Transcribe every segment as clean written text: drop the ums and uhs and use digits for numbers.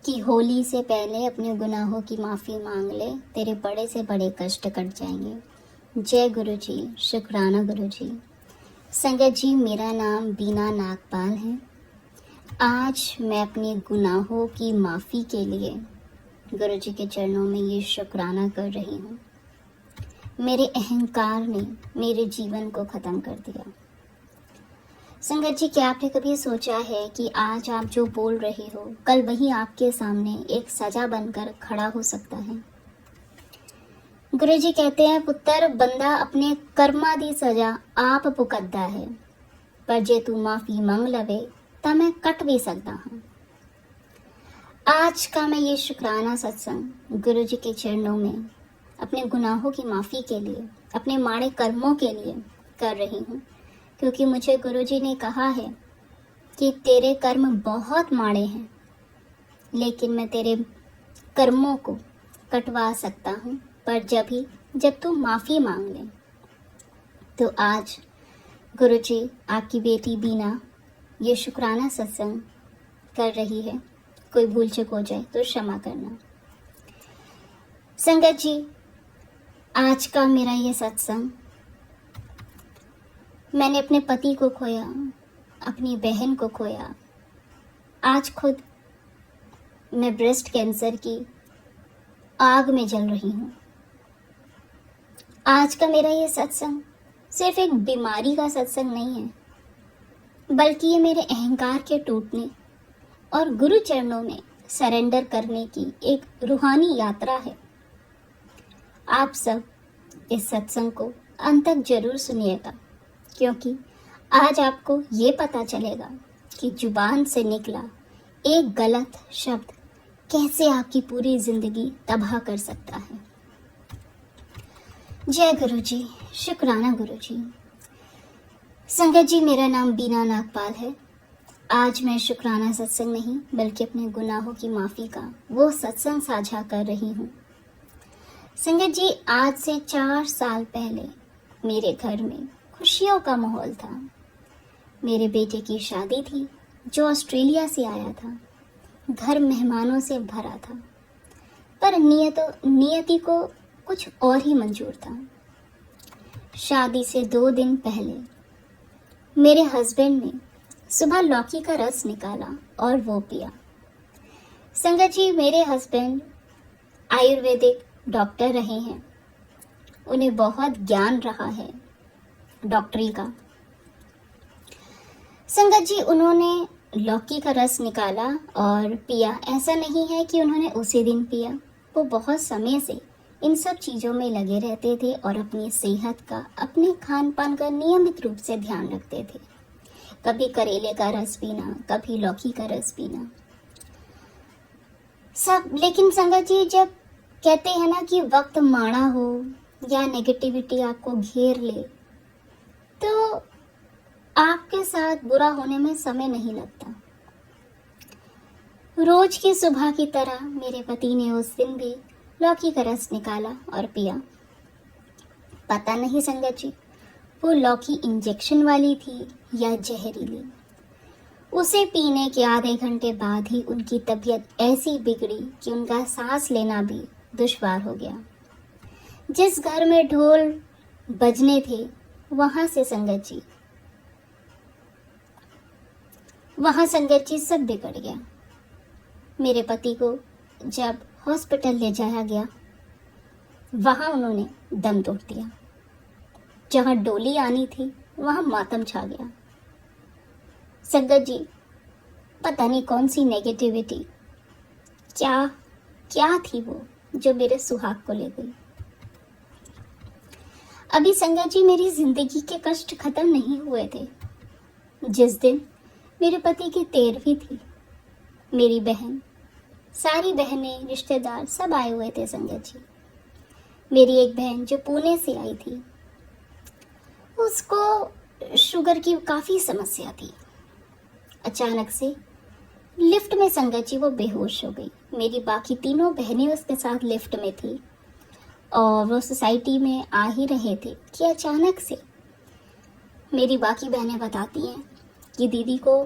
कि होली से पहले अपने गुनाहों की माफ़ी मांग ले, तेरे बड़े से बड़े कष्ट कट जाएंगे। जय गुरु जी, शुक्राना गुरु जी। संगत जी, मेरा नाम बीना नागपाल है। आज मैं अपने गुनाहों की माफ़ी के लिए गुरु जी के चरणों में ये शुक्राना कर रही हूँ। मेरे अहंकार ने मेरे जीवन को ख़त्म कर दिया। संगत जी, क्या आपने कभी सोचा है कि आज आप जो बोल रहे हो, कल वही आपके सामने एक सजा बनकर खड़ा हो सकता है। गुरु जी कहते हैं, पुत्र बंदा अपने कर्मा दी सजा आप भुगतदा है, पर जे तू माफी मंग लवे तो मैं कट भी सकता हूँ। आज का मैं ये शुक्राना सत्संग गुरु जी के चरणों में अपने गुनाहों की माफ़ी के लिए, अपने माड़े कर्मों के लिए कर रही हूँ, क्योंकि मुझे गुरुजी ने कहा है कि तेरे कर्म बहुत माड़े हैं, लेकिन मैं तेरे कर्मों को कटवा सकता हूँ, पर जब तू माफ़ी मांग ले। तो आज गुरुजी आपकी बेटी बीना ये शुक्राना सत्संग कर रही है। कोई भूल चूक हो जाए तो क्षमा करना। संगत जी, आज का मेरा ये सत्संग, मैंने अपने पति को खोया, अपनी बहन को खोया, आज खुद मैं ब्रेस्ट कैंसर की आग में जल रही हूँ। आज का मेरा ये सत्संग सिर्फ एक बीमारी का सत्संग नहीं है, बल्कि ये मेरे अहंकार के टूटने और गुरु चरणों में सरेंडर करने की एक रूहानी यात्रा है। आप सब इस सत्संग को अंत तक जरूर सुनिएगा, क्योंकि आज आपको ये पता चलेगा कि जुबान से निकला एक गलत शब्द कैसे आपकी पूरी जिंदगी तबाह कर सकता है। जय गुरु जी, शुक्राना गुरु जी। संगत जी, मेरा नाम बीना नागपाल है। आज मैं शुक्राना सत्संग नहीं, बल्कि अपने गुनाहों की माफ़ी का वो सत्संग साझा कर रही हूँ। संगत जी, आज से 4 साल पहले मेरे घर में खुशियों का माहौल था। मेरे बेटे की शादी थी जो ऑस्ट्रेलिया से आया था। घर मेहमानों से भरा था, पर नियति को कुछ और ही मंजूर था। शादी से 2 दिन पहले मेरे हस्बैंड ने सुबह लौकी का रस निकाला और वो पिया। संगत जी, मेरे हस्बैंड आयुर्वेदिक डॉक्टर रहे हैं, उन्हें बहुत ज्ञान रहा है डॉक्टरी का। संगत जी, उन्होंने लौकी का रस निकाला और पिया। ऐसा नहीं है कि उन्होंने उसी दिन पिया, वो बहुत समय से इन सब चीज़ों में लगे रहते थे और अपनी सेहत का, अपने खान पान का नियमित रूप से ध्यान रखते थे। कभी करेले का रस पीना, कभी लौकी का रस पीना, सब। लेकिन संगत जी, जब कहते हैं ना कि वक्त माड़ा हो या नेगेटिविटी आपको घेर ले, तो आपके साथ बुरा होने में समय नहीं लगता। रोज की सुबह की तरह मेरे पति ने उस दिन भी लौकी का रस निकाला और पिया। पता नहीं संगत जी, वो लौकी इंजेक्शन वाली थी या जहरीली। उसे पीने के आधे घंटे बाद ही उनकी तबीयत ऐसी बिगड़ी कि उनका सांस लेना भी दुश्वार हो गया। जिस घर में ढोल बजने थे, वहां संगत जी सब बिगड़ गया। मेरे पति को जब हॉस्पिटल ले जाया गया, वहां उन्होंने दम तोड़ दिया। जहां डोली आनी थी, वहां मातम छा गया। संगत जी, पता नहीं कौन सी नेगेटिविटी, क्या थी वो जो मेरे सुहाग को ले गई। अभी संगत जी, मेरी जिंदगी के कष्ट खत्म नहीं हुए थे। जिस दिन मेरे पति की 13वीं थी, मेरी बहन, सारी बहनें, रिश्तेदार सब आए हुए थे संगत जी। मेरी एक बहन जो पुणे से आई थी, उसको शुगर की काफ़ी समस्या थी। अचानक से लिफ्ट में संगत जी वो बेहोश हो गई। मेरी बाकी तीनों बहनें उसके साथ लिफ्ट में थी और वो सोसाइटी में आ ही रहे थे कि अचानक से मेरी बाकी बहनें बताती हैं कि दीदी को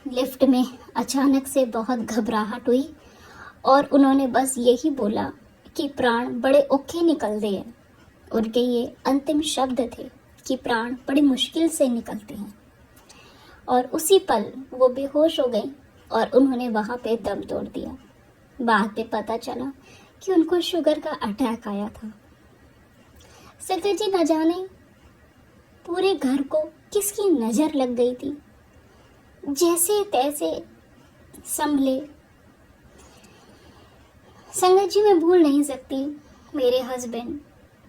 लिफ्ट में अचानक से बहुत घबराहट हुई और उन्होंने बस यही बोला कि प्राण बड़े औखे निकलते हैं। उनके ये अंतिम शब्द थे कि प्राण बड़ी मुश्किल से निकलते हैं। और उसी पल वो बेहोश हो गई और उन्होंने वहाँ पे दम तोड़ दिया। बाद में पता चला कि उनको शुगर का अटैक आया था। संगत जी, न जाने पूरे घर को किसकी नज़र लग गई थी। जैसे तैसे संभले। संगत जी, मैं भूल नहीं सकती मेरे हस्बैंड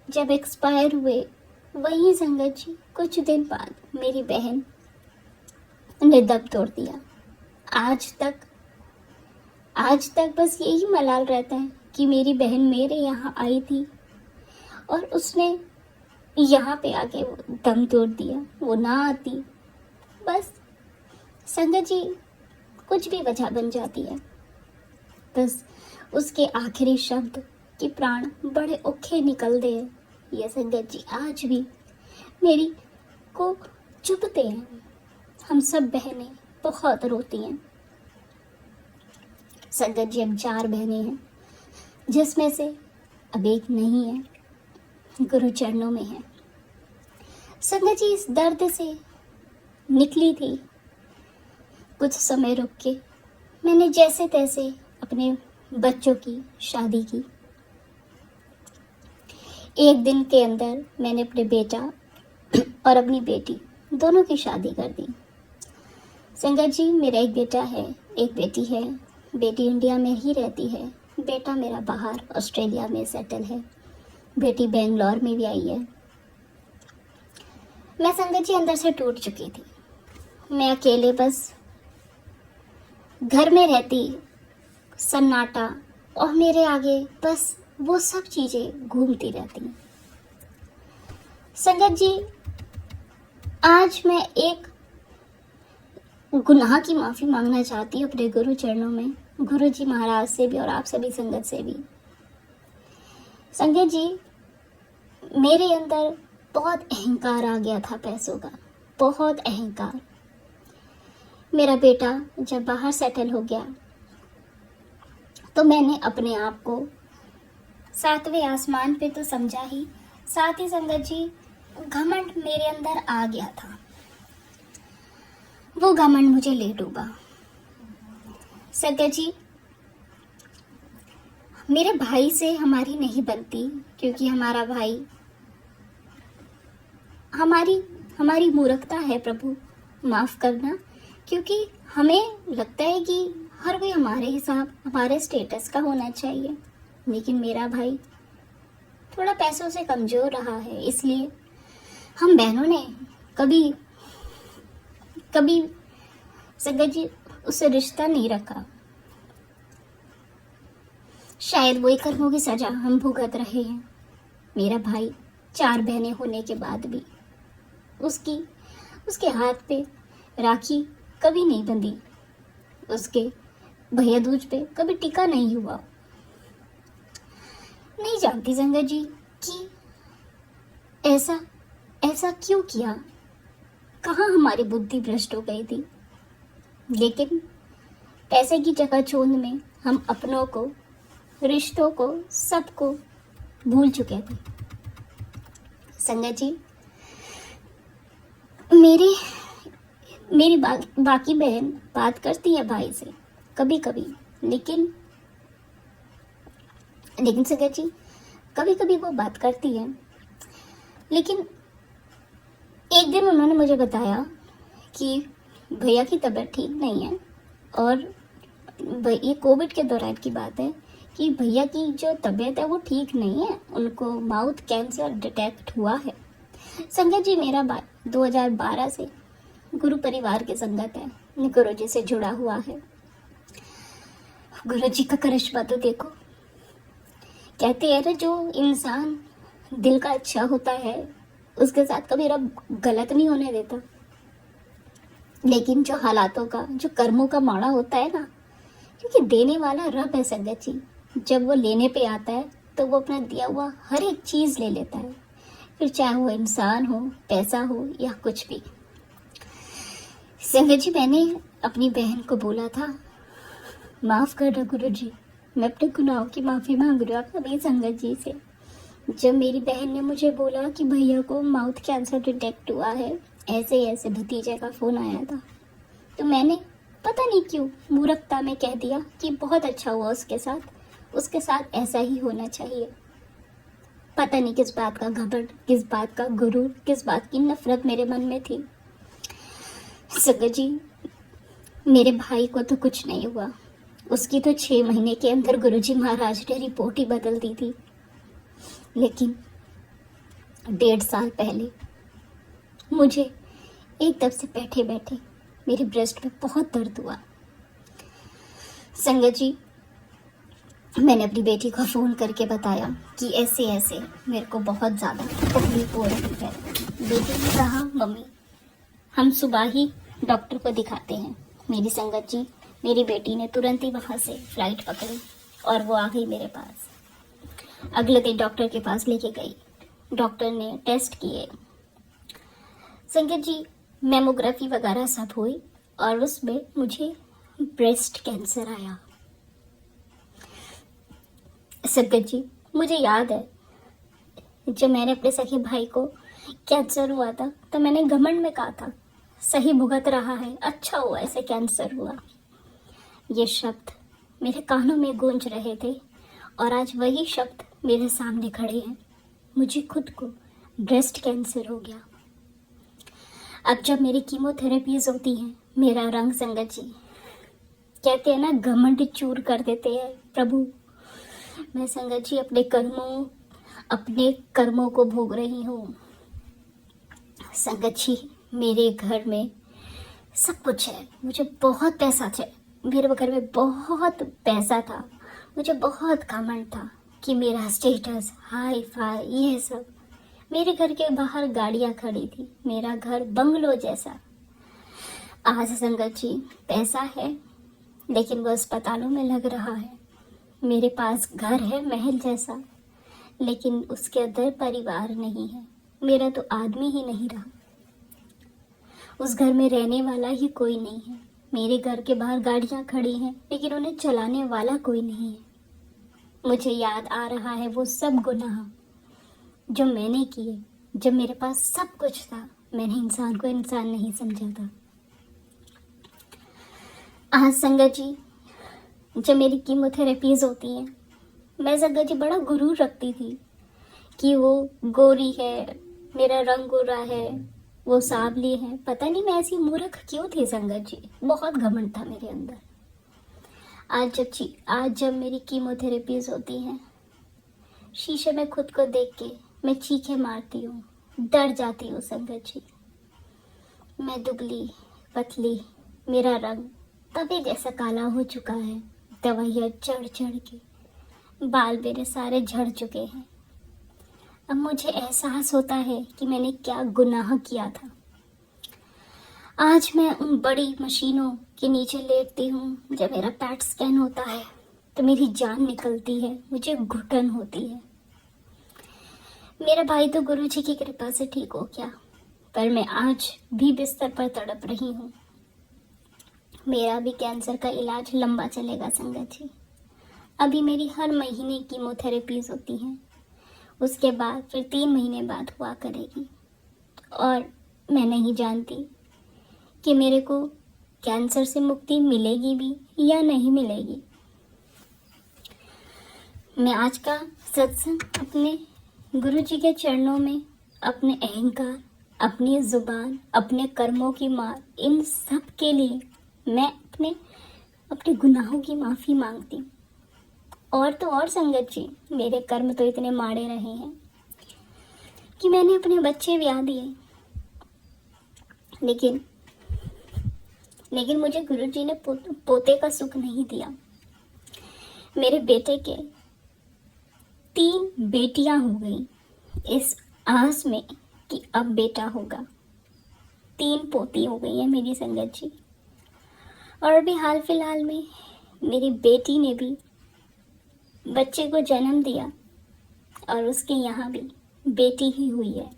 जब एक्सपायर हुए। वही संगत जी, कुछ दिन बाद मेरी बहन ने दम तोड़ दिया। आज तक बस यही मलाल रहता है कि मेरी बहन मेरे यहाँ आई थी और उसने यहाँ पे आके वो दम तोड़ दिया। वो ना आती, बस संगत जी कुछ भी वजह बन जाती है। बस उसके आखिरी शब्द कि प्राण बड़े औखे निकल दे, ये संगत जी आज भी मेरी को चुभते हैं। हम सब बहनें बहुत रोती हैं। संगत जी, हम 4 बहनें हैं, जिसमें से अब एक नहीं है, गुरु चरणों में है। संगत जी, इस दर्द से निकली थी। कुछ समय रुक के मैंने जैसे तैसे अपने बच्चों की शादी की। एक दिन के अंदर मैंने अपने बेटा और अपनी बेटी दोनों की शादी कर दी। संगत जी, मेरा एक बेटा है, एक बेटी है। बेटी इंडिया में ही रहती है, बेटा मेरा बाहर ऑस्ट्रेलिया में सेटल है। बेटी बेंगलोर में भी आई है। मैं संगत जी अंदर से टूट चुकी थी। मैं अकेले बस घर में रहती, सन्नाटा, और मेरे आगे बस वो सब चीजें घूमती रहती। संगत जी, आज मैं एक गुनाह की माफी मांगना चाहती हूँ अपने गुरु चरणों में, गुरु जी महाराज से भी और आप सभी संगत से भी। संगत जी, मेरे अंदर बहुत अहंकार आ गया था, पैसों का बहुत अहंकार। मेरा बेटा जब बाहर सेटल हो गया तो मैंने अपने आप को 7वें आसमान पे तो समझा ही, साथ ही संगत जी घमंड मेरे अंदर आ गया था। वो घमंड मुझे ले डूबा। संगत जी, मेरे भाई से हमारी नहीं बनती, क्योंकि हमारा भाई हमारी मूर्खता है, प्रभु माफ करना। क्योंकि हमें लगता है कि हर कोई हमारे हिसाब, हमारे स्टेटस का होना चाहिए। लेकिन मेरा भाई थोड़ा पैसों से कमजोर रहा है, इसलिए हम बहनों ने कभी संगत जी उससे रिश्ता नहीं रखा। शायद वही कर्मों की सजा हम भुगत रहे हैं। मेरा भाई 4 बहनें होने के बाद भी उसके हाथ पे राखी कभी नहीं बंधी, उसके भैया दूज पे कभी टिका नहीं हुआ। नहीं जानती संगत जी कि ऐसा क्यों किया, कहाँ हमारी बुद्धि भ्रष्ट हो गई थी। लेकिन पैसे की चकाचौंध में हम अपनों को, रिश्तों को, सबको भूल चुके थे। संगत जी, मेरी बाकी बहन बात करती है भाई से कभी कभी, लेकिन संगत जी कभी कभी वो बात करती है। लेकिन एक दिन उन्होंने मुझे बताया कि भैया की तबीयत ठीक नहीं है, और ये कोविड के दौरान की बात है कि भैया की जो तबीयत है वो ठीक नहीं है, उनको माउथ कैंसर डिटेक्ट हुआ है। संगत जी, मेरा 2012 से गुरु परिवार की संगत है, गुरु जी से जुड़ा हुआ है। गुरु जी का करिश्मा तो देखो। कहते हैं ना, जो इंसान दिल का अच्छा होता है उसके साथ कभी रब गलत नहीं होने देता। लेकिन जो हालातों का, जो कर्मों का माड़ा होता है ना, क्योंकि देने वाला रब है संगत जी, जब वो लेने पे आता है तो वो अपना दिया हुआ हर एक चीज ले लेता है, फिर चाहे वो इंसान हो, पैसा हो या कुछ भी। संगत जी, मैंने अपनी बहन को बोला था, माफ़ करना गुरु जी, मैं अपने गुनाहों की माफ़ी मांग रहा अपनी संगत जी से। जब मेरी बहन ने मुझे बोला कि भैया को माउथ कैंसर डिटेक्ट हुआ है, ऐसे ऐसे भतीजे का फ़ोन आया था, तो मैंने पता नहीं क्यों मूर्खता में कह दिया कि बहुत अच्छा हुआ उसके साथ ऐसा ही होना चाहिए। पता नहीं किस बात का घमंड, किस बात का गुरूर, किस बात की नफरत मेरे मन में थी। संगत जी, मेरे भाई को तो कुछ नहीं हुआ, उसकी तो 6 महीने के अंदर गुरुजी महाराज ने रिपोर्ट ही बदल दी थी। लेकिन 1.5 साल पहले मुझे एकदम से बैठे बैठे मेरे ब्रेस्ट में बहुत दर्द हुआ। संगत जी, मैंने अपनी बेटी को फ़ोन करके बताया कि ऐसे ऐसे मेरे को बहुत ज़्यादा तकलीफ हो रही है। बेटी ने कहा, मम्मी हम सुबह ही डॉक्टर को दिखाते हैं। मेरी संगत जी, मेरी बेटी ने तुरंत ही वहाँ से फ्लाइट पकड़ी और वो आ गई मेरे पास। अगले दिन डॉक्टर के पास लेके गई। डॉक्टर ने टेस्ट किए। संगत जी, मेमोग्राफी वगैरह सब हुई और उसमें मुझे ब्रेस्ट कैंसर आया। संगत जी, मुझे याद है जब मैंने अपने सखे भाई को कैंसर हुआ था तो मैंने घमंड में कहा था, सही भुगत रहा है, अच्छा हुआ ऐसे कैंसर हुआ। ये शब्द मेरे कानों में गूंज रहे थे और आज वही शब्द मेरे सामने खड़े हैं। मुझे खुद को ब्रेस्ट कैंसर हो गया। अब जब मेरी कीमोथेरेपीज होती हैं, मेरा रंग, संगत जी कहते हैं ना, घमंड चूर कर देते हैं प्रभु। मैं संगत जी अपने कर्मों को भोग रही हूँ। संगत जी, मेरे घर में सब कुछ है, मुझे बहुत पैसा है, मेरे घर में बहुत पैसा था, मुझे बहुत घमंड था कि मेरा स्टेटस हाई फाई ये सब। मेरे घर के बाहर गाड़ियाँ खड़ी थी, मेरा घर बंगलो जैसा। आज संगत जी पैसा है लेकिन वो अस्पतालों में लग रहा है। मेरे पास घर है महल जैसा, लेकिन उसके अंदर परिवार नहीं है, मेरा तो आदमी ही नहीं रहा। उस घर में रहने वाला ही कोई नहीं है। मेरे घर के बाहर गाड़ियाँ खड़ी हैं लेकिन उन्हें चलाने वाला कोई नहीं है। मुझे याद आ रहा है वो सब गुनाह जो मैंने किए। जब मेरे पास सब कुछ था, मैंने इंसान को इंसान नहीं समझा था। आज संगत जी, जब मेरी कीमोथेरेपीज होती हैं, मैं संगत जी बड़ा गुरूर रखती थी कि वो गोरी है, मेरा रंग गोरा है, वो सांवली है। पता नहीं मैं ऐसी मूर्ख क्यों थी संगत जी, बहुत घमंड था मेरे अंदर। आज जब मेरी कीमोथेरेपीज होती हैं, शीशे में खुद को देख के मैं चीखें मारती हूँ, डर जाती हूँ संगत जी। मैं दुबली पतली, मेरा रंग तवे जैसा काला हो चुका है, दवाइयाँ चढ़ चढ़ के बाल मेरे सारे झड़ चुके हैं। अब मुझे एहसास होता है कि मैंने क्या गुनाह किया था। आज मैं उन बड़ी मशीनों के नीचे लेटती हूँ, जब मेरा पैट स्कैन होता है तो मेरी जान निकलती है, मुझे घुटन होती है। मेरा भाई तो गुरुजी की कृपा से ठीक हो गया, पर मैं आज भी बिस्तर पर तड़प रही हूँ। मेरा भी कैंसर का इलाज लंबा चलेगा संगत जी। अभी मेरी हर महीने कीमोथेरेपीज होती हैं, उसके बाद फिर 3 महीने बाद हुआ करेगी। और मैं नहीं जानती कि मेरे को कैंसर से मुक्ति मिलेगी भी या नहीं मिलेगी। मैं आज का सत्संग अपने गुरु जी के चरणों में अपने अहंकार, अपनी जुबान, अपने कर्मों की मार, इन सब के लिए मैं अपने गुनाहों की माफ़ी मांगती हूँ। और तो और संगत जी, मेरे कर्म तो इतने माड़े रहे हैं कि मैंने अपने बच्चे ब्याह दिए, लेकिन मुझे गुरुजी ने पोते का सुख नहीं दिया। मेरे बेटे के 3 बेटियां हो गई इस आस में कि अब बेटा होगा। 3 पोती हो गई है मेरी संगत जी। और अभी हाल फिलहाल में मेरी बेटी ने भी बच्चे को जन्म दिया और उसके यहाँ भी बेटी ही हुई है।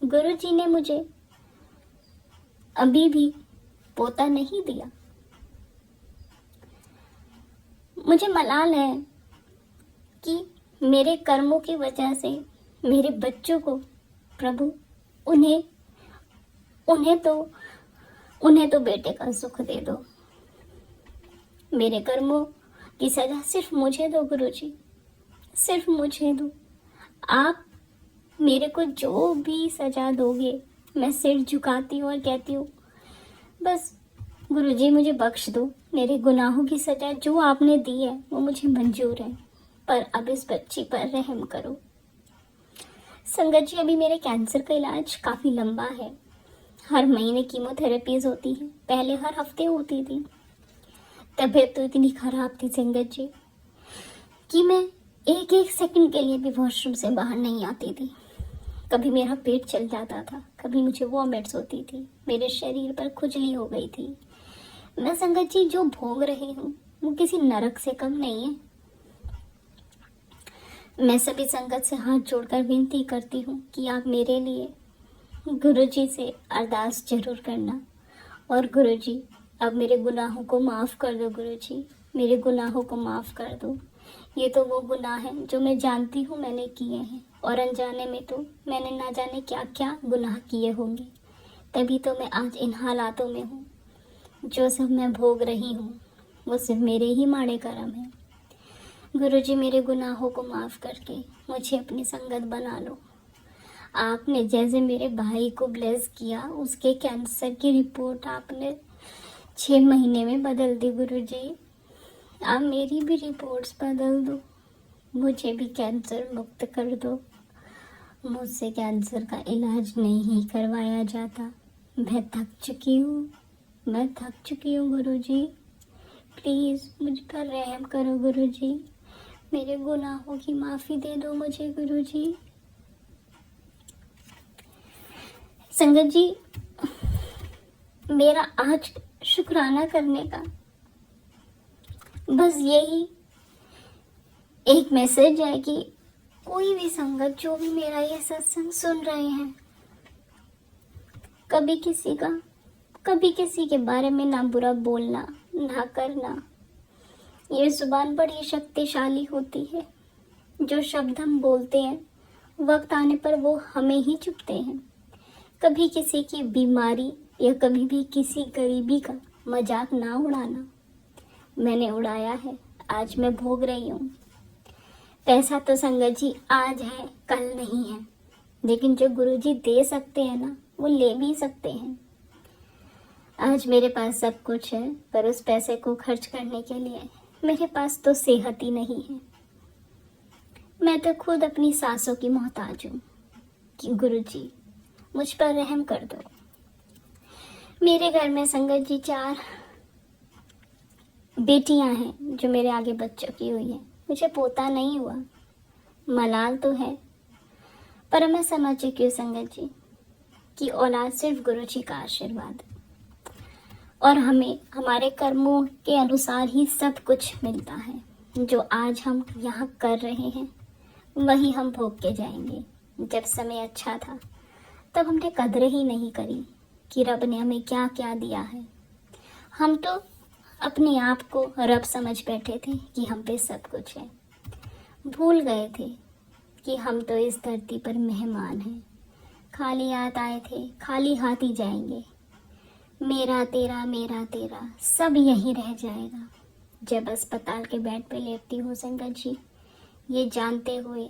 गुरुजी ने मुझे अभी भी पोता नहीं दिया। मुझे मलाल है कि मेरे कर्मों की वजह से मेरे बच्चों को प्रभु उन्हें उन्हें तो उन्हें तो बेटे का सुख दे दो। मेरे कर्मों की सजा सिर्फ मुझे दो गुरुजी, सिर्फ मुझे दो। आप मेरे को जो भी सजा दोगे मैं सिर झुकाती हूँ और कहती हूँ बस गुरुजी मुझे बख्श दो। मेरे गुनाहों की सजा जो आपने दी है वो मुझे मंजूर है, पर अब इस बच्ची पर रहम करो। संगत जी, अभी मेरे कैंसर का इलाज काफ़ी लंबा है। हर महीने कीमोथेरेपीज होती है, पहले हर हफ्ते होती थी। तबीयत तो इतनी खराब थी संगत जी कि मैं एक एक सेकंड के लिए भी वॉशरूम से बाहर नहीं आती थी। कभी मेरा पेट चल जाता था, कभी मुझे वॉमिट्स होती थी, मेरे शरीर पर खुजली हो गई थी। मैं संगत जी जो भोग रही हूँ वो किसी नरक से कम नहीं है। मैं सभी संगत से हाथ जोड़कर विनती करती हूँ कि आप मेरे लिए गुरुजी से अरदास जरूर करना। और गुरुजी अब मेरे गुनाहों को माफ़ कर दो। गुरुजी मेरे गुनाहों को माफ़ कर दो। ये तो वो गुनाह हैं जो मैं जानती हूँ मैंने किए हैं, और अनजाने में तो मैंने ना जाने क्या क्या गुनाह किए होंगे, तभी तो मैं आज इन हालातों में हूँ। जो सब मैं भोग रही हूँ वो सिर्फ मेरे ही माड़े कर्म हैं। गुरुजी मेरे गुनाहों को माफ़ करके मुझे अपनी संगत बना लो। आपने जैसे मेरे भाई को ब्लेस किया, उसके कैंसर की रिपोर्ट आपने 6 महीने में बदल दी। गुरुजी आप मेरी भी रिपोर्ट्स बदल दो, मुझे भी कैंसर मुक्त कर दो। मुझसे कैंसर का इलाज नहीं करवाया जाता। मैं थक चुकी हूँ, मैं थक चुकी हूँ गुरुजी। प्लीज़ मुझ पर रहम करो गुरुजी। मेरे गुनाहों की माफ़ी दे दो मुझे गुरुजी। संगत जी, मेरा आज शुक्राना करने का बस यही एक मैसेज है कि कोई भी संगत जो भी मेरा ये सत्संग सुन रहे हैं, कभी किसी के बारे में ना बुरा बोलना, ना करना। ये जुबान बड़ी शक्तिशाली होती है। जो शब्द हम बोलते हैं वक्त आने पर वो हमें ही चुभते हैं। कभी किसी की बीमारी या कभी भी किसी गरीबी का मजाक ना उड़ाना। मैंने उड़ाया है, आज मैं भोग रही हूँ। पैसा तो संगत जी आज है कल नहीं है, लेकिन जो गुरुजी दे सकते हैं ना वो ले भी सकते हैं। आज मेरे पास सब कुछ है, पर उस पैसे को खर्च करने के लिए मेरे पास तो सेहत ही नहीं है। मैं तो खुद अपनी सांसों की मोहताज हूँ कि गुरुजी मुझ पर रहम कर दो। मेरे घर में संगत जी 4 बेटियां हैं जो मेरे आगे बच्चों की हुई हैं। मुझे पोता नहीं हुआ, मलाल तो है, पर मैं समझ चुकी हूँ संगत जी कि औलाद सिर्फ गुरुजी का आशीर्वाद है, और हमें हमारे कर्मों के अनुसार ही सब कुछ मिलता है। जो आज हम यहाँ कर रहे हैं वही हम भोग के जाएंगे। जब समय अच्छा था तब हमने कदर ही नहीं करी कि रब ने हमें क्या क्या दिया है। हम तो अपने आप को रब समझ बैठे थे कि हम पे सब कुछ है। भूल गए थे कि हम तो इस धरती पर मेहमान हैं। खाली हाथ आए थे, खाली हाथ ही जाएंगे। मेरा तेरा सब यहीं रह जाएगा। जब अस्पताल के बेड पे लेटती हूँ संगत जी, ये जानते हुए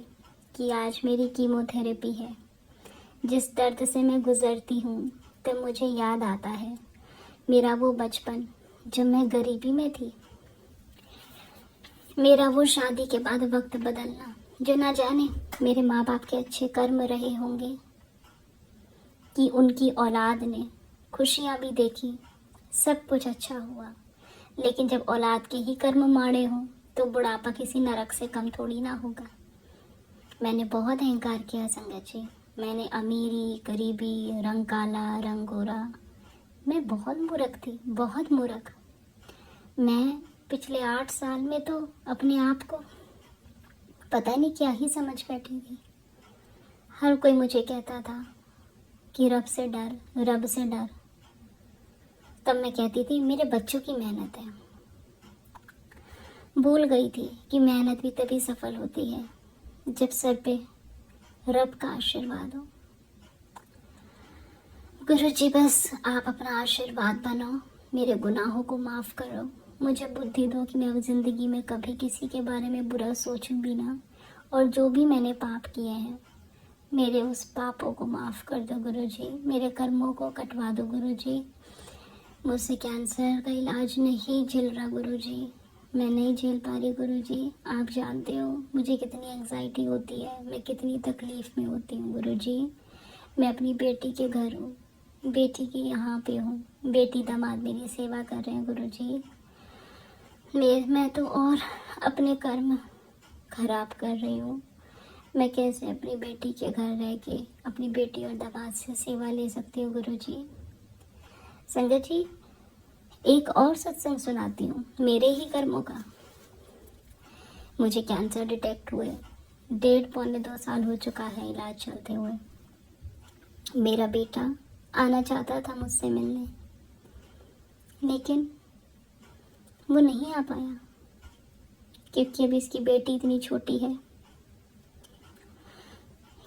कि आज मेरी कीमोथेरेपी है, जिस दर्द से मैं गुजरती हूँ, तब मुझे याद आता है मेरा वो बचपन जब मैं गरीबी में थी। मेरा वो शादी के बाद वक्त बदलना, जो ना जाने मेरे माँ बाप के अच्छे कर्म रहे होंगे कि उनकी औलाद ने खुशियाँ भी देखी, सब कुछ अच्छा हुआ। लेकिन जब औलाद के ही कर्म माड़े हों तो बुढ़ापा किसी नरक से कम थोड़ी ना होगा। मैंने बहुत अहंकार किया संगत जी। मैंने अमीरी, गरीबी, रंग काला, रंग गोरा, मैं बहुत मूर्ख थी, बहुत मूर्ख। मैं पिछले 8 साल में तो अपने आप को पता नहीं क्या ही समझ बैठी थी। हर कोई मुझे कहता था कि रब से डर, रब से डर। तब मैं कहती थी मेरे बच्चों की मेहनत है। भूल गई थी कि मेहनत भी तभी सफल होती है जब सर पे रब का आशीर्वाद हो। गुरु जी बस आप अपना आशीर्वाद बनो, मेरे गुनाहों को माफ़ करो, मुझे बुद्धि दो कि मैं अब ज़िंदगी में कभी किसी के बारे में बुरा सोचूं भी ना, और जो भी मैंने पाप किए हैं मेरे उस पापों को माफ़ कर दो गुरु जी, मेरे कर्मों को कटवा दो गुरु जी। मुझसे कैंसर का इलाज नहीं झेल रहा गुरु जी, मैं नहीं झेल पा रही गुरु जी। आप जानते हो मुझे कितनी एंग्जाइटी होती है, मैं कितनी तकलीफ़ में होती हूँ गुरु जी। मैं अपनी बेटी के घर हूँ, बेटी की यहाँ पे हूँ, बेटी दामाद मेरी सेवा कर रहे हैं गुरु जी। मैं तो और अपने कर्म खराब कर रही हूँ। मैं कैसे अपनी बेटी के घर रह के अपनी बेटी और दामाद से सेवा ले सकती हूँ गुरु जी। संगत जी एक और सत्संग सुनाती हूँ मेरे ही कर्मों का। मुझे कैंसर डिटेक्ट हुए 1.5-2 साल हो चुका है इलाज चलते हुए। मेरा बेटा आना चाहता था मुझसे मिलने, लेकिन वो नहीं आ पाया क्योंकि अभी इसकी बेटी इतनी छोटी है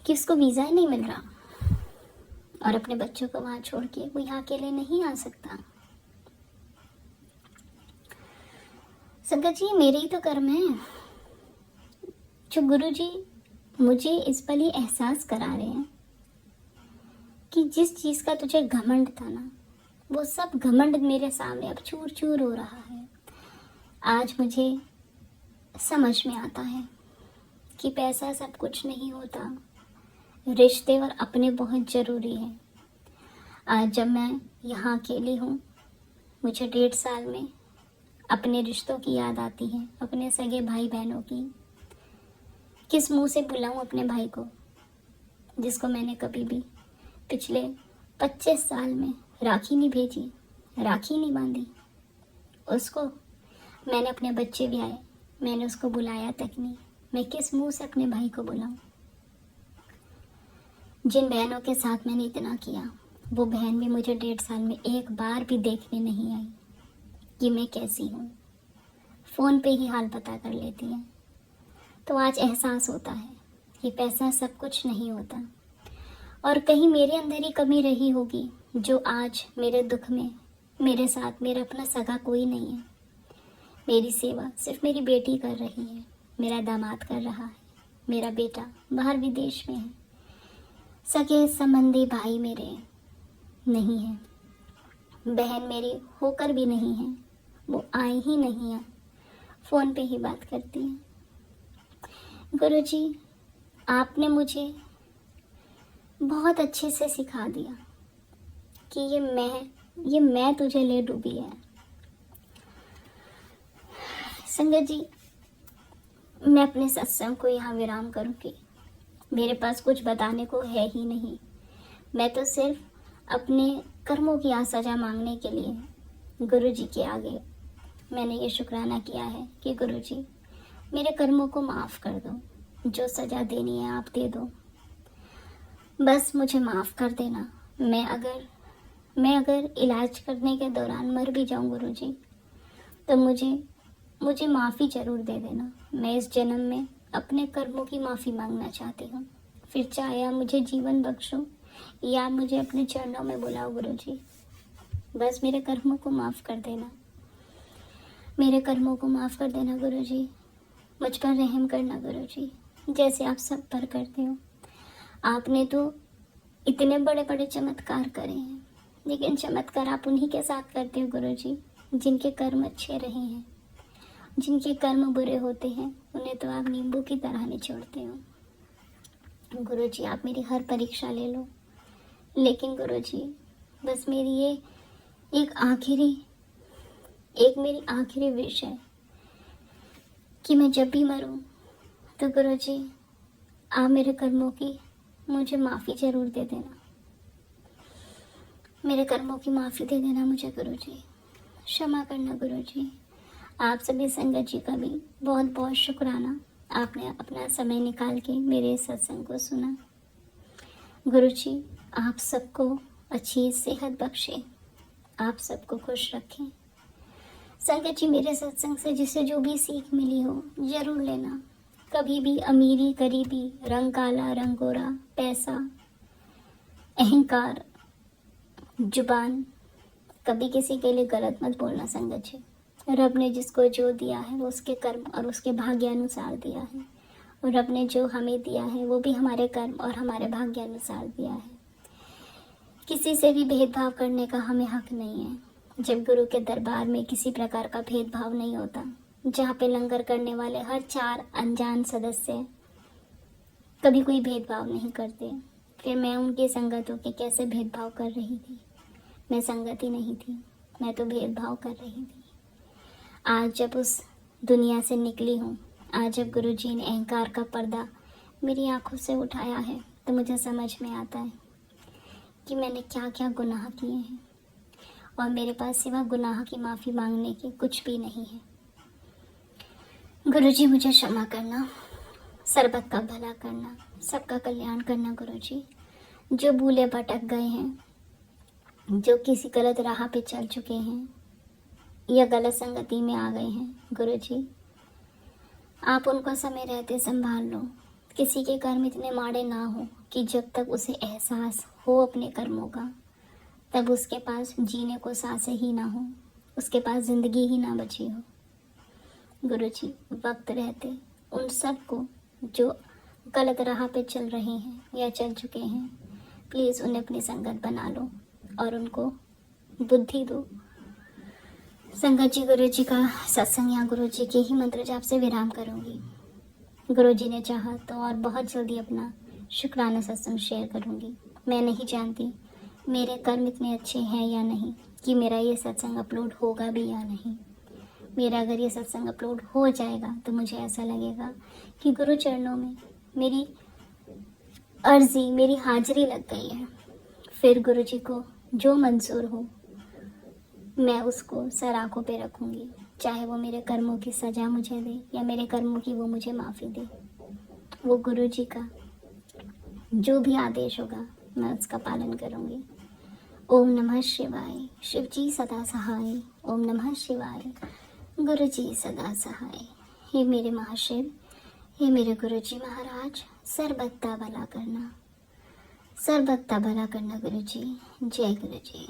कि उसको वीज़ा ही नहीं मिल रहा, और अपने बच्चों को वहाँ छोड़ के वो यहाँ अकेले नहीं आ सकता। संगत जी मेरे ही तो कर्म है जो गुरु जी मुझे इस पल ही एहसास करा रहे हैं कि जिस चीज़ का तुझे घमंड था ना, वो सब घमंड मेरे सामने अब चूर चूर हो रहा है। आज मुझे समझ में आता है कि पैसा सब कुछ नहीं होता, रिश्ते और अपने बहुत ज़रूरी हैं। आज जब मैं यहाँ अकेली हूँ, मुझे 1.5 साल में अपने रिश्तों की याद आती है, अपने सगे भाई बहनों की। किस मुंह से बुलाऊं अपने भाई को जिसको मैंने कभी भी पिछले 25 साल में राखी नहीं भेजी, राखी नहीं बांधी। उसको मैंने अपने बच्चे भी आए, मैंने उसको बुलाया तक नहीं। मैं किस मुंह से अपने भाई को बुलाऊं? जिन बहनों के साथ मैंने इतना किया, वो बहन भी मुझे 1.5 साल में एक बार भी देखने नहीं आई कि मैं कैसी हूँ। फ़ोन पे ही हाल पता कर लेती है। तो आज एहसास होता है कि पैसा सब कुछ नहीं होता, और कहीं मेरे अंदर ही कमी रही होगी जो आज मेरे दुख में मेरे साथ मेरा अपना सगा कोई नहीं है। मेरी सेवा सिर्फ मेरी बेटी कर रही है, मेरा दामाद कर रहा है, मेरा बेटा बाहर विदेश में है, सगे संबंधी भाई मेरे नहीं हैं, बहन मेरी होकर भी नहीं है, वो आई ही नहीं है, फ़ोन पे ही बात करती हैं। गुरुजी आपने मुझे बहुत अच्छे से सिखा दिया कि ये मैं तुझे ले डूबी है। संगत जी मैं अपने सत्संग को यहाँ विराम करूँगी। मेरे पास कुछ बताने को है ही नहीं। मैं तो सिर्फ अपने कर्मों की सजा मांगने के लिए गुरु जी के आगे मैंने ये शुक्राना किया है कि गुरु जी मेरे कर्मों को माफ़ कर दो, जो सज़ा देनी है आप दे दो, बस मुझे माफ़ कर देना। मैं अगर इलाज करने के दौरान मर भी जाऊं गुरु जी, तो मुझे माफ़ी ज़रूर दे देना। मैं इस जन्म में अपने कर्मों की माफ़ी मांगना चाहती हूँ। फिर चाहे आप मुझे जीवन बख्शो या आप मुझे अपने चरणों में बुलाओ गुरु जी, बस मेरे कर्मों को माफ़ कर देना, मेरे कर्मों को माफ़ कर देना गुरु जी। मुझ पर रहम करना गुरु जी, जैसे आप सब पर करते हो। आपने तो इतने बड़े बड़े चमत्कार करे हैं, लेकिन चमत्कार आप उन्हीं के साथ करते हो गुरु जी जिनके कर्म अच्छे रहे हैं। जिनके कर्म बुरे होते हैं उन्हें तो आप नींबू की तरह निचोड़ते हो। गुरु जी आप मेरी हर परीक्षा ले लो, लेकिन गुरु जी बस मेरी ये मेरी आखिरी विश है कि मैं जब भी मरूं तो गुरु जी आप मेरे कर्मों की मुझे माफ़ी ज़रूर दे देना, मेरे कर्मों की माफ़ी दे देना मुझे गुरु जी, क्षमा करना गुरु जी। आप सभी संगत जी का भी बहुत बहुत शुक्राना, आपने अपना समय निकाल के मेरे सत्संग को सुना। गुरु जी आप सबको अच्छी सेहत बख्शे, आप सबको खुश रखें। संगत जी, मेरे सत्संग से जिसे जो भी सीख मिली हो जरूर लेना। कभी भी अमीरी गरीबी, रंग काला रंग गोरा, पैसा, अहंकार, जुबान, कभी किसी के लिए गलत मत बोलना संगत जी। रब ने जिसको जो दिया है वो उसके कर्म और उसके भाग्य अनुसार दिया है, और रब ने जो हमें दिया है वो भी हमारे कर्म और हमारे भाग्य अनुसार दिया है। किसी से भी भेदभाव करने का हमें हक नहीं है। जब गुरु के दरबार में किसी प्रकार का भेदभाव नहीं होता, जहाँ पे लंगर करने वाले हर 4 अनजान सदस्य कभी कोई भेदभाव नहीं करते, फिर मैं उनकी संगतों के कैसे भेदभाव कर रही थी? मैं संगत ही नहीं थी, मैं तो भेदभाव कर रही थी। आज जब उस दुनिया से निकली हूँ, आज जब गुरुजी ने अहंकार का पर्दा मेरी आंखों से उठाया है, तो मुझे समझ में आता है कि मैंने क्या क्या गुनाह किए हैं, और मेरे पास सिवा गुनाह की माफ़ी मांगने के कुछ भी नहीं है। गुरुजी मुझे क्षमा करना, सर्बत का भला करना, सबका कल्याण करना। गुरुजी, जो भूले भटक गए हैं, जो किसी गलत राह पे चल चुके हैं या गलत संगति में आ गए हैं, गुरुजी आप उनको समय रहते संभाल लो। किसी के कर्म इतने माड़े ना हो कि जब तक उसे एहसास हो अपने कर्मों का, तब उसके पास जीने को सांसें ही ना हो, उसके पास जिंदगी ही ना बची हो। गुरुजी, वक्त रहते उन सब को जो गलत राह पे चल रहे हैं या चल चुके हैं, प्लीज़ उन्हें अपनी संगत बना लो और उनको बुद्धि दो। संगत जी, गुरुजी का सत्संग या गुरुजी के ही मंत्र जाप से विराम करूंगी। गुरुजी ने चाहा तो और बहुत जल्दी अपना शुक्राना सत्संग शेयर करूंगी। मैं नहीं जानती मेरे कर्म इतने अच्छे हैं या नहीं कि मेरा ये सत्संग अपलोड होगा भी या नहीं। मेरा अगर ये सत्संग अपलोड हो जाएगा तो मुझे ऐसा लगेगा कि गुरु चरणों में मेरी अर्जी, मेरी हाजिरी लग गई है। फिर गुरुजी को जो मंजूर हो मैं उसको सर आंखों पे रखूंगी, चाहे वो मेरे कर्मों की सज़ा मुझे दे या मेरे कर्मों की वो मुझे माफ़ी दे। वो गुरुजी का जो भी आदेश होगा मैं उसका पालन करूंगी। ओम नमः शिवाय। शिवजी सदा सहाय। ओम नमः शिवाय। गुरुजी सदा सहाय। हे मेरे महाशिव, हे मेरे गुरुजी महाराज, सर्वदा भला करना, सर्वदा भला करना गुरुजी। जय गुरुजी।